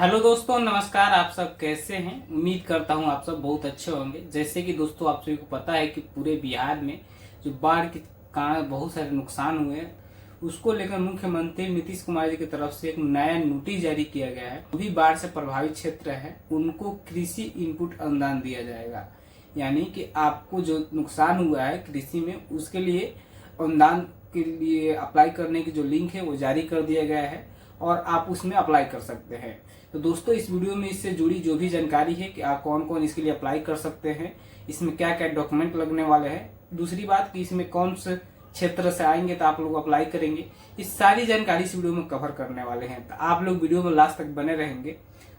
Hello दोस्तों, नमस्कार। आप सब कैसे हैं? उम्मीद करता हूं आप सब बहुत अच्छे होंगे। जैसे कि दोस्तों आप सभी को पता है कि पूरे बिहार में जो बाढ़ के कारण बहुत सारे नुकसान हुए हैं, उसको लेकर मुख्यमंत्री नीतीश कुमार जी की तरफ से एक नया नोटिस जारी किया गया है। जो भी बाढ़ से प्रभावित क्षेत्र है उनको कृषि इनपुट अनुदान दिया जाएगा। यानी कि आपको जो नुकसान हुआ है कृषि में, उसके लिए अनुदान के लिए अप्लाई करने की जो लिंक है वो जारी कर दिया गया है और आप उसमें अप्लाई कर सकते हैं। तो दोस्तों इस वीडियो में इससे जुड़ी जो भी जानकारी है कि आप कौन कौन इसके लिए अप्लाई कर सकते हैं, इसमें क्या क्या डॉक्यूमेंट लगने वाले हैं, दूसरी बात कि इसमें कौन से क्षेत्र से आएंगे तो आप लोग अप्लाई करेंगे, इस सारी जानकारी इस वीडियो में कवर करने वाले हैं। तो आप लोग वीडियो में लास्ट तक बने रहेंगे।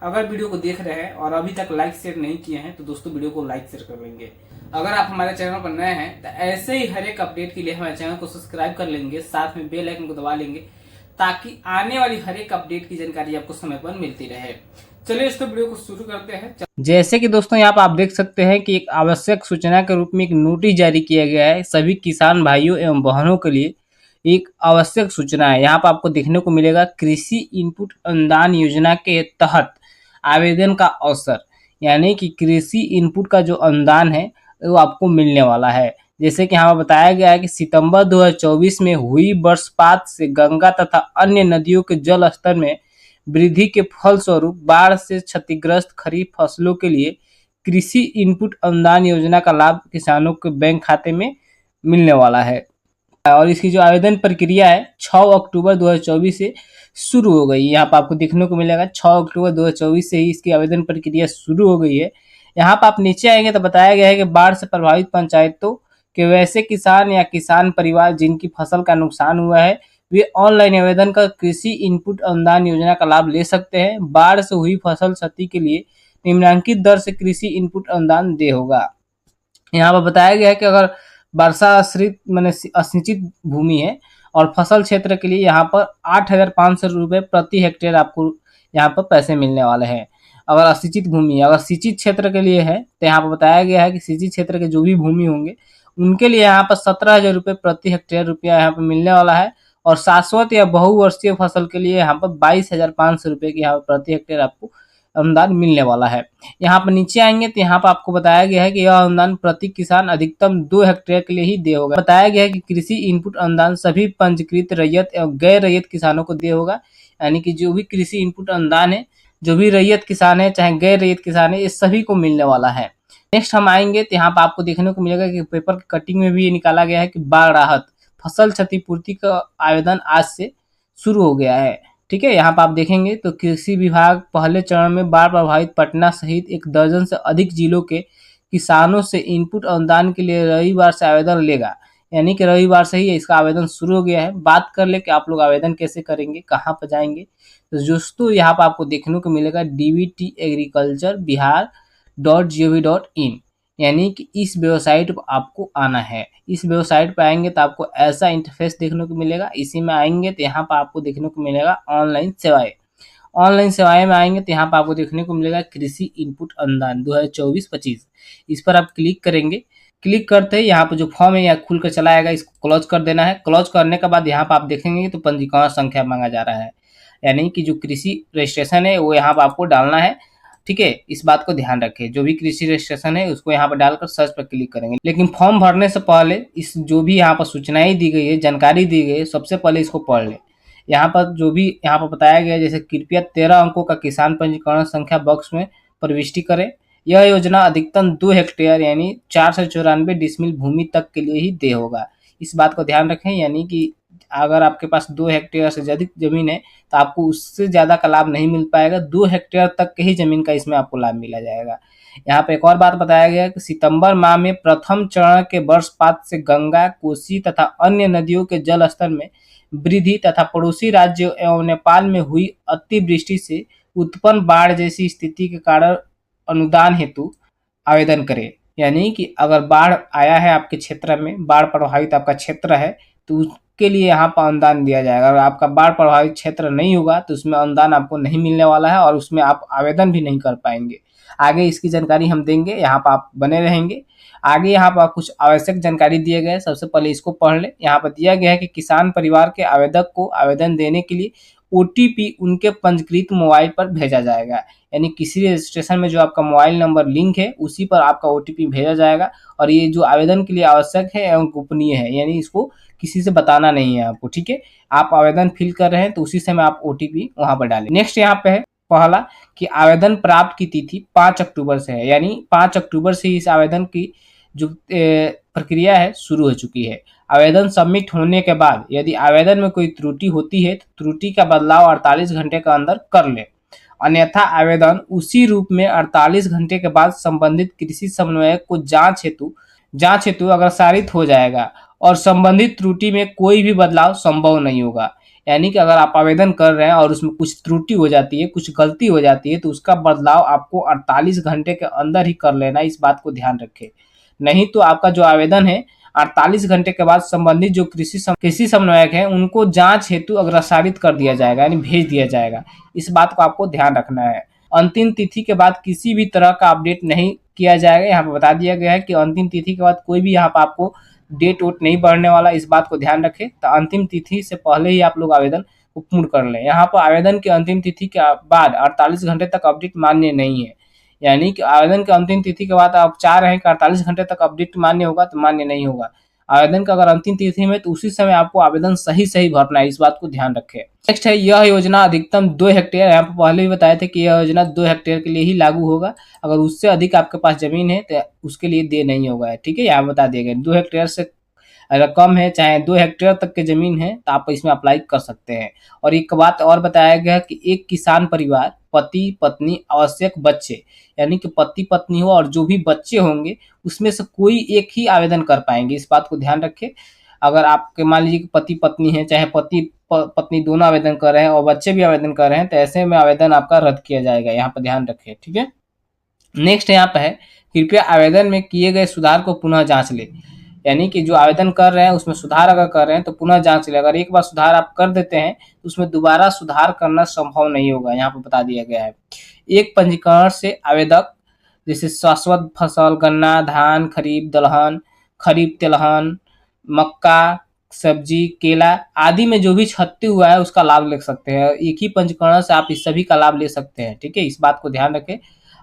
अगर वीडियो को देख रहे हैं और अभी तक लाइक शेयर नहीं किए हैं तो दोस्तों वीडियो को लाइक शेयर कर लेंगे। अगर आप हमारे चैनल पर नए हैं तो ऐसे ही हर एक अपडेट के लिए हमारे चैनल को सब्सक्राइब कर लेंगे, साथ में बेल आइकन को दबा लेंगे ताकि आने वाली हर एक अपडेट की जानकारी आपको समय पर मिलती रहे। चलिए इस वीडियो को शुरू करते हैं। जैसे कि दोस्तों यहाँ पर आप देख सकते हैं कि एक आवश्यक सूचना के रूप में एक नोटिस जारी किया गया है सभी किसान भाइयों एवं बहनों के लिए। एक आवश्यक सूचना है, यहाँ पर आपको देखने को मिलेगा कृषि इनपुट अनुदान योजना के तहत आवेदन का अवसर। यानी कि कृषि इनपुट का जो अनुदान है वो आपको मिलने वाला है। जैसे कि यहाँ पर बताया गया है कि सितंबर 2024 में हुई वर्षपात से गंगा तथा अन्य नदियों के जल स्तर में वृद्धि के फलस्वरूप बाढ़ से क्षतिग्रस्त खरीफ फसलों के लिए कृषि इनपुट अनुदान योजना का लाभ किसानों के बैंक खाते में मिलने वाला है। और इसकी जो आवेदन प्रक्रिया है 6 अक्टूबर 2024 से शुरू हो गई। यहाँ पर आपको देखने को मिलेगा 6 अक्टूबर 2024 से ही इसकी आवेदन प्रक्रिया शुरू हो गई है। यहाँ पर आप नीचे आएंगे तो बताया गया है कि बाढ़ से प्रभावित पंचायतों के वैसे किसान या किसान परिवार जिनकी फसल का नुकसान हुआ है वे ऑनलाइन आवेदन कर कृषि इनपुट अनुदान योजना का लाभ ले सकते हैं। बाढ़ से हुई फसल क्षति के लिए निम्नलिखित दर से कृषि इनपुट अनुदान दे होगा। यहाँ पर बताया गया है कि अगर वर्षा आश्रित मैंने असिंचित भूमि है और फसल क्षेत्र के लिए यहाँ पर 8,500 रुपये प्रति हेक्टेयर आपको यहाँ पर पैसे मिलने वाले हैं। अगर असिंचित भूमि है, अगर सिंचित क्षेत्र के लिए है तो यहाँ पर बताया गया है कि सिंचित क्षेत्र के जो भी भूमि होंगे उनके लिए यहाँ पर 17,000 रुपये प्रति हेक्टेयर रुपया यहाँ पर मिलने वाला है। और शाश्वत या बहुवर्षीय फसल के लिए यहाँ पर 22,500 रुपये की यहाँ पर प्रति हेक्टेयर आपको अनुदान मिलने वाला है। यहाँ पर नीचे आएंगे तो यहाँ पर आपको बताया गया है कि यह अनुदान प्रति किसान अधिकतम 2 हेक्टेयर के लिए ही दे होगा। बताया गया है कि कृषि इनपुट अनुदान सभी पंजीकृत रैयत एवं गैर रैयत किसानों को दे होगा। यानी कि जो भी कृषि इनपुट अनुदान है, जो भी रैयत किसान है चाहे गैर रैयत किसान है, ये सभी को मिलने वाला है। नेक्स्ट हम आएंगे तो यहाँ पर आपको देखने को मिलेगा कि पेपर की कटिंग में भी ये निकाला गया है कि बाढ़ राहत फसल क्षतिपूर्ति का आवेदन आज से शुरू हो गया है। ठीक है, यहाँ पर आप देखेंगे तो कृषि विभाग पहले चरण में बाढ़ प्रभावित पटना सहित 1 दर्जन से अधिक जिलों के किसानों से इनपुट अनुदान के लिए रविवार से आवेदन लेगा। यानी कि रविवार से ही इसका आवेदन शुरू हो गया है। बात कर ले कि आप लोग आवेदन कैसे करेंगे, कहाँ पर जाएंगे, तो दोस्तों यहाँ पर आपको देखने को मिलेगा DBT एग्रीकल्चर बिहार.gov.in। यानी कि इस वेबसाइट पर आपको आना है। इस वेबसाइट पर आएंगे तो आपको ऐसा इंटरफेस देखने को मिलेगा। इसी में आएंगे तो यहाँ पर आपको देखने को मिलेगा ऑनलाइन सेवाएं। ऑनलाइन सेवाएं में आएंगे तो यहाँ पर आपको देखने को मिलेगा कृषि इनपुट अनुदान 2024-25। इस पर आप क्लिक करेंगे। क्लिक करते ही यहाँ पर जो फॉर्म है यहाँ खुल कर चला आएगा, इसको क्लोज कर देना है। क्लोज करने के बाद यहाँ पर आप देखेंगे तो पंजीकरण संख्या मांगा जा रहा है। यानी कि जो कृषि रजिस्ट्रेशन है वो यहाँ पर आपको डालना है। ठीक है, इस बात को ध्यान रखें। जो भी कृषि रजिस्ट्रेशन है उसको यहाँ पर डालकर सर्च पर क्लिक करेंगे। लेकिन फॉर्म भरने से पहले इस जो भी यहाँ पर सूचनाएं दी गई है, जानकारी दी गई है, सबसे पहले इसको पढ़ लें। यहाँ पर जो भी यहाँ पर बताया गया है, जैसे कृपया 13 अंकों का किसान पंजीकरण संख्या बॉक्स में प्रविष्टि करें। यह योजना अधिकतम 2 हेक्टेयर यानी 494 डिसमिल भूमि तक के लिए ही दे होगा। इस बात को ध्यान रखें। यानी कि अगर आपके पास 2 हेक्टेयर से अधिक जमीन है तो आपको उससे ज़्यादा का लाभ नहीं मिल पाएगा। 2 हेक्टेयर तक के ही जमीन का इसमें आपको लाभ मिला जाएगा। यहाँ पे एक और बात बताया गया है कि सितंबर माह में प्रथम चरण के वर्षपात से गंगा, कोसी तथा अन्य नदियों के जल स्तर में वृद्धि तथा पड़ोसी राज्यों एवं नेपाल में हुई अतिवृष्टि से उत्पन्न बाढ़ जैसी स्थिति के कारण अनुदान हेतु आवेदन करें। यानी कि अगर बाढ़ आया है आपके क्षेत्र में, बाढ़ प्रभावित आपका क्षेत्र है, तो उसके लिए यहाँ पर अनुदान दिया जाएगा। अगर आपका बाढ़ प्रभावित क्षेत्र नहीं होगा तो उसमें अनुदान आपको नहीं मिलने वाला है और उसमें आप आवेदन भी नहीं कर पाएंगे। आगे इसकी जानकारी हम देंगे, यहाँ पर आप बने रहेंगे। आगे यहाँ पर कुछ आवश्यक जानकारी दिए गए, सबसे पहले इसको पढ़ ले। यहाँ पर दिया गया है कि किसान परिवार के आवेदक को आवेदन देने के लिए ओटीपी उनके पंजीकृत मोबाइल पर भेजा जाएगा। यानी किसी रजिस्ट्रेशन में जो आपका मोबाइल नंबर लिंक है उसी पर आपका ओटीपी भेजा जाएगा। और ये जो आवेदन के लिए आवश्यक है एवं गोपनीय है, यानी इसको किसी से बताना नहीं है आपको, ठीक है। आप आवेदन फिल कर रहे हैं तो उसी समय आप ओटीपी वहां पर डालें। नेक्स्ट यहाँ पे है पहला कि आवेदन प्राप्त की तिथि 5 अक्टूबर से है, यानी 5 अक्टूबर से इस आवेदन की जो प्रक्रिया है शुरू हो चुकी है। आवेदन सबमिट होने के बाद यदि आवेदन में कोई त्रुटि होती है तो त्रुटि का बदलाव 48 घंटे के अंदर कर ले, अन्यथा आवेदन उसी रूप में 48 घंटे के बाद संबंधित कृषि समन्वयक को जांच हेतु अग्रसारित हो जाएगा और संबंधित त्रुटि में कोई भी बदलाव संभव नहीं होगा। यानी कि अगर आप आवेदन कर रहे हैं और उसमें कुछ त्रुटि हो जाती है, कुछ गलती हो जाती है, तो उसका बदलाव आपको 48 घंटे के अंदर ही कर लेना, इस बात को ध्यान रखें। नहीं तो आपका जो आवेदन है 48 घंटे के बाद संबंधित जो कृषि समन्वयक है उनको जांच हेतु अग्रसारित कर दिया जाएगा, यानी भेज दिया जाएगा। इस बात को आपको ध्यान रखना है। अंतिम तिथि के बाद किसी भी तरह का अपडेट नहीं किया जाएगा। यहाँ पे बता दिया गया है कि अंतिम तिथि के बाद कोई भी यहाँ पर आपको डेट वोट नहीं बढ़ने वाला, इस बात को ध्यान रखें। तो अंतिम तिथि से पहले ही आप लोग आवेदन को पूर्ण कर लें। यहाँ पर आवेदन की अंतिम तिथि के बाद 48 घंटे तक अपडेट मान्य नहीं है। यानी कि आवेदन की अंतिम तिथि के बाद आप चाह रहे हैं कि 48 घंटे तक अपडेट मान्य होगा, तो मान्य नहीं होगा। आवेदन का अगर अंतिम तिथि में तो उसी समय आपको आवेदन सही भरना है, इस बात को ध्यान रखें। नेक्स्ट है यह योजना अधिकतम 2 हेक्टेयर, यहाँ पर पहले भी बताए थे कि यह योजना 2 हेक्टेयर के लिए ही लागू होगा। अगर उससे अधिक आपके पास जमीन है तो उसके लिए दे नहीं होगा, ठीक है। यहाँ बता दिया गया 2 हेक्टेयर से अगर कम है, चाहे 2 हेक्टेयर तक की जमीन है, तो आप इसमें अप्लाई कर सकते हैं। और एक बात और बताया गया कि एक किसान परिवार, पति पत्नी आवश्यक बच्चे, यानी कि पति पत्नी हो और जो भी बच्चे होंगे उसमें से कोई एक ही आवेदन कर पाएंगे, इस बात को ध्यान रखें। अगर आपके मान लीजिए कि पति पत्नी है, चाहे पति पत्नी दोनों आवेदन कर रहे हैं और बच्चे भी आवेदन कर रहे हैं, तो ऐसे में आवेदन आपका रद्द किया जाएगा, यहाँ पर ध्यान रखें, ठीक है। नेक्स्ट यहाँ पे है कृपया आवेदन में किए गए सुधार को पुनः जांच ले। यानी कि जो आवेदन कर रहे हैं उसमें सुधार अगर कर रहे हैं तो पुनः जांच ले। अगर एक बार सुधार आप कर देते हैं तो उसमें दोबारा सुधार करना संभव नहीं होगा, यहाँ पर बता दिया गया है। एक पंजीकरण से आवेदक जैसे शाश्वत फसल, गन्ना, धान, खरीफ तिलहन, मक्का, सब्जी, केला आदि में जो भी क्षति हुआ है उसका लाभ ले सकते हैं। एक ही पंजीकरण से आप इस सभी का लाभ ले सकते हैं, ठीक है। इस बात को ध्यान रखें।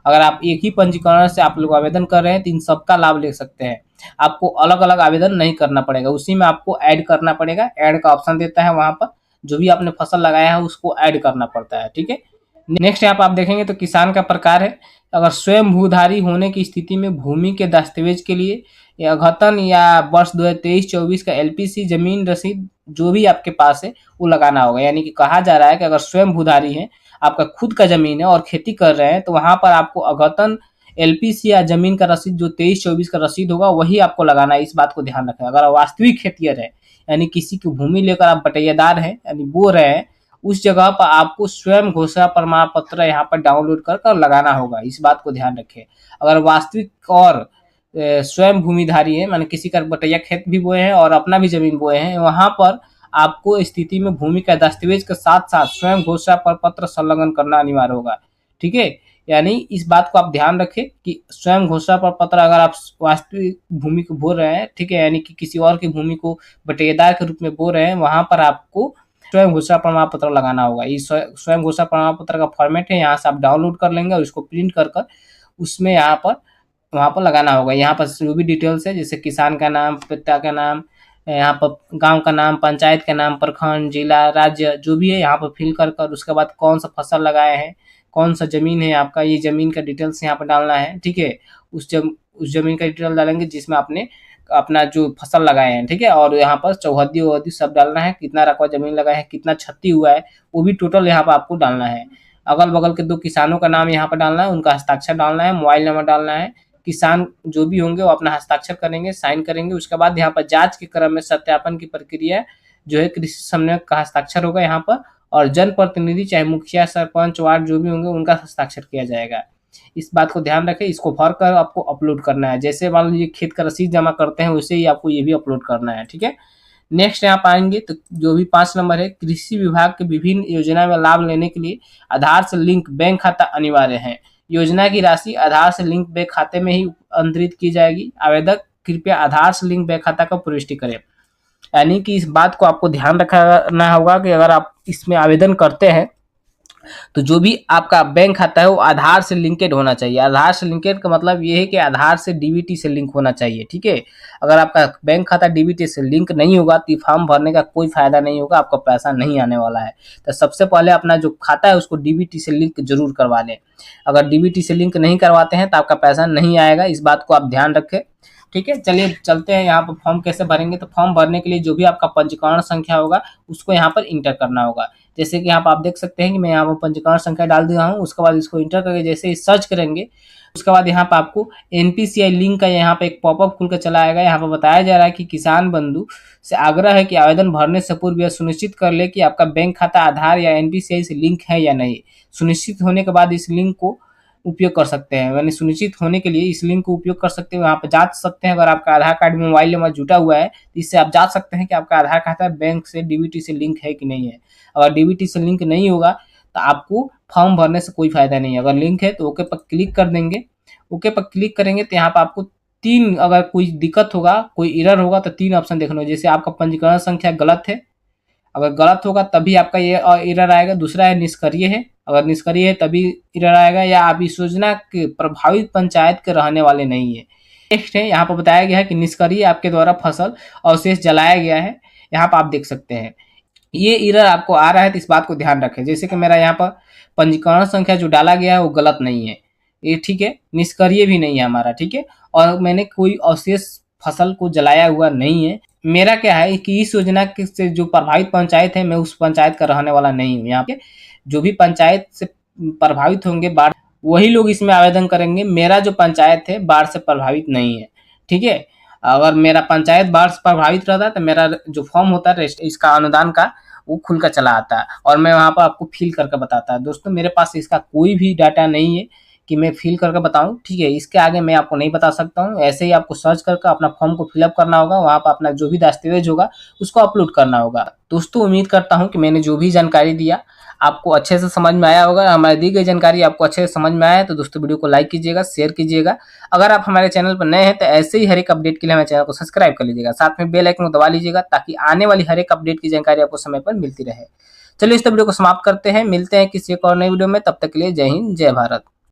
अगर आप एक ही पंजीकरण से आप लोग आवेदन कर रहे हैं तो इन सब का लाभ ले सकते हैं। आपको अलग अलग आवेदन नहीं करना पड़ेगा, उसी में आपको ऐड करना पड़ेगा। ऐड का ऑप्शन देता है, वहां पर जो भी आपने फसल लगाया है उसको ऐड करना पड़ता है, ठीक है। नेक्स्ट यहाँ पर आप देखेंगे तो किसान का प्रकार है। अगर स्वयं भूधारी होने की स्थिति में भूमि के दस्तावेज के लिए या अद्यतन या वर्ष 2023-24 का एलपीसी जमीन रसीद जो भी आपके पास है वो लगाना होगा। यानी कि कहा जा रहा है कि अगर स्वयं भूधारी है, आपका खुद का जमीन है और खेती कर रहे हैं, तो वहां पर आपको अद्यतन एलपीसी या जमीन का रसीद जो 23-24 का रसीद होगा वही आपको लगाना है, इस बात को ध्यान रखें। अगर वास्तविक खेतियर है, यानी किसी की भूमि लेकर आप बटैयादार हैं, यानी बो रहे हैं, उस जगह पर आपको स्वयं घोषणा प्रमाण पत्र यहाँ पर डाउनलोड कर लगाना होगा, इस बात को ध्यान रखें। अगर वास्तविक और स्वयं भूमिधारी है, माने किसी का बटैया खेत भी बोए हैं और अपना भी जमीन बोए हैं, वहां पर आपको स्थिति में भूमि का दस्तावेज के साथ साथ स्वयं घोषणा पत्र संलग्न करना अनिवार्य होगा, ठीक है। यानी इस बात को आप ध्यान रखें कि स्वयं घोषणा पत्र अगर आप वास्तविक भूमि को बो रहे हैं, ठीक है, यानी कि किसी और की भूमि को बटेदार के रूप में बो रहे हैं, वहां पर आपको स्वयं घोषणा प्रमाण पत्र लगाना होगा। ये स्वयं घोषणा प्रमाण पत्र का फॉर्मेट है, यहाँ से आप डाउनलोड कर लेंगे और इसको प्रिंट कर उसमें यहाँ पर वहाँ पर लगाना होगा। यहाँ पर जो भी डिटेल्स है, जैसे किसान का नाम, पिता का नाम, यहाँ पर गांव का नाम, पंचायत का नाम, प्रखंड, जिला, राज्य जो भी है यहाँ पर फिल कर उसके बाद कौन सा फसल लगाए हैं, कौन सा जमीन है आपका, ये जमीन का डिटेल्स यहाँ पर डालना है, ठीक है। उस जमीन का डिटेल डालेंगे जिसमें आपने अपना जो फसल लगाए हैं, ठीक है। और यहाँ पर चौहद्दी वहद्दी सब डालना है, कितना रकबा जमीन लगाए हैं, कितना क्षति हुआ है वो भी टोटल यहाँ पर आपको डालना है। अगल बगल के 2 किसानों का नाम यहाँ पर डालना है, उनका हस्ताक्षर डालना है, मोबाइल नंबर डालना है। किसान जो भी होंगे वो अपना हस्ताक्षर करेंगे, साइन करेंगे। उसके बाद यहाँ पर जांच के क्रम में सत्यापन की प्रक्रिया जो है कृषि समन्वयक का हस्ताक्षर होगा यहाँ पर, और जनप्रतिनिधि चाहे मुखिया, सरपंच, वार्ड जो भी होंगे उनका हस्ताक्षर किया जाएगा। इस बात को ध्यान रखें। इसको भर कर आपको अपलोड करना है, जैसे मान लीजिए खेत का रसीद जमा करते हैं वैसे ही आपको ये भी अपलोड करना है, ठीक है। नेक्स्ट यहाँ पाएंगे तो जो भी 5 नंबर है, कृषि विभाग के विभिन्न योजना में लाभ लेने के लिए आधार से लिंक बैंक खाता अनिवार्य है। योजना की राशि आधार से लिंक बैंक खाते में ही अंतरित की जाएगी। आवेदक कृपया आधार से लिंक बैंक खाता का प्रविष्टि करें। यानी कि इस बात को आपको ध्यान रखना होगा कि अगर आप इसमें आवेदन करते हैं तो जो भी आपका बैंक खाता है वो आधार से लिंकेड होना चाहिए। आधार से लिंकेड का मतलब ये है कि आधार से डीबीटी से लिंक होना चाहिए, ठीक है। अगर आपका बैंक खाता डीबीटी से लिंक नहीं होगा तो फॉर्म भरने का कोई फायदा नहीं होगा, आपका पैसा नहीं आने वाला है। तो सबसे पहले अपना जो खाता है उसको डीबीटी से लिंक जरूर करवा लें। अगर डीबीटी से लिंक नहीं करवाते हैं तो आपका पैसा नहीं आएगा, इस बात को आप ध्यान रखें, ठीक है। चलिए चलते हैं यहाँ पर फॉर्म कैसे भरेंगे। तो फॉर्म भरने के लिए जो भी आपका पंजीकरण संख्या होगा उसको यहाँ पर इंटर करना होगा। जैसे कि यहाँ पर आप देख सकते हैं कि मैं यहाँ पर पंजीकरण संख्या डाल दिया हूँ। उसके बाद इसको इंटर करके जैसे ही सर्च करेंगे उसके बाद यहाँ पर आपको एनपीसीआई लिंक का यहाँ पे एक पॉपअप खुल कर चला आएगा। यहाँ पर बताया जा रहा है कि किसान बंधु से आग्रह है कि आवेदन भरने से पूर्व यह सुनिश्चित कर ले कि आपका बैंक खाता आधार या एनपीसीआई से लिंक है या नहीं। सुनिश्चित होने के बाद इस लिंक को उपयोग कर सकते हैं, यानी सुनिश्चित होने के लिए इस लिंक को उपयोग कर सकते हैं। वहाँ पर जांच सकते हैं अगर आपका आधार कार्ड में मोबाइल नंबर जुटा हुआ है तो इससे आप जांच सकते हैं कि आपका आधार खाता बैंक से डीबीटी से लिंक है कि नहीं है। अगर डीबीटी से लिंक नहीं होगा तो आपको फॉर्म भरने से कोई फायदा नहीं है। अगर लिंक है तो ओके पर क्लिक कर देंगे। ओके पर क्लिक करेंगे तो यहाँ पर आपको तीन, अगर कोई दिक्कत होगा कोई एरर होगा तो तीन ऑप्शन देखना होगा। जैसे आपका पंजीकरण संख्या गलत है, अगर गलत होगा तभी आपका ये एरर आएगा। दूसरा है निष्क्रिय है, अगर निष्क्रिय है तभी एरर आएगा, या आप इस योजना के प्रभावित पंचायत के रहने वाले नहीं है। नेक्स्ट है, यहाँ पर बताया गया है कि निष्क्रिय आपके द्वारा फसल अवशेष जलाया गया है। यहाँ पर आप देख सकते हैं ये एरर आपको आ रहा है तो इस बात को ध्यान रखें। जैसे कि मेरा यहाँ पर पंजीकरण संख्या जो डाला गया है वो गलत नहीं है, ये ठीक है। निष्क्रिय भी नहीं है हमारा, ठीक है। और मैंने कोई अवशेष फसल को जलाया हुआ नहीं है। मेरा क्या है कि इस योजना से जो प्रभावित पंचायत है मैं उस पंचायत का रहने वाला नहीं हूँ। यहाँ पे जो भी पंचायत से प्रभावित होंगे बाढ़ वही लोग इसमें आवेदन करेंगे। मेरा जो पंचायत है बाढ़ से प्रभावित नहीं है, ठीक है। अगर मेरा पंचायत बाढ़ से प्रभावित रहता तो मेरा जो फॉर्म होता है इसका अनुदान का वो खुल कर चला आता है और मैं वहाँ पर आपको फिल करके बताता है। दोस्तों मेरे पास इसका कोई भी डाटा नहीं है कि मैं फिल करके बताऊं, ठीक है। इसके आगे मैं आपको नहीं बता सकता हूं। ऐसे ही आपको सर्च करके अपना फॉर्म को फिलअप करना होगा, वहां पर अपना जो भी दस्तावेज होगा उसको अपलोड करना होगा। दोस्तों उम्मीद करता हूं कि मैंने जो भी जानकारी दिया आपको अच्छे से समझ में आया होगा। हमारी दी गई जानकारी आपको अच्छे से समझ में आया है तो दोस्तों वीडियो को लाइक कीजिएगा, शेयर कीजिएगा। अगर आप हमारे चैनल पर नए हैं तो ऐसे ही हर एक अपडेट के लिए हमारे चैनल को सब्सक्राइब कर लीजिएगा, साथ में बेल आइकन को दबा लीजिएगा ताकि आने वाली हर एक अपडेट की जानकारी आपको समय पर मिलती रहे। चलिए इस वीडियो को समाप्त करते हैं, मिलते हैं किसी एक और नई वीडियो में। तब तक के लिए जय हिंद, जय भारत।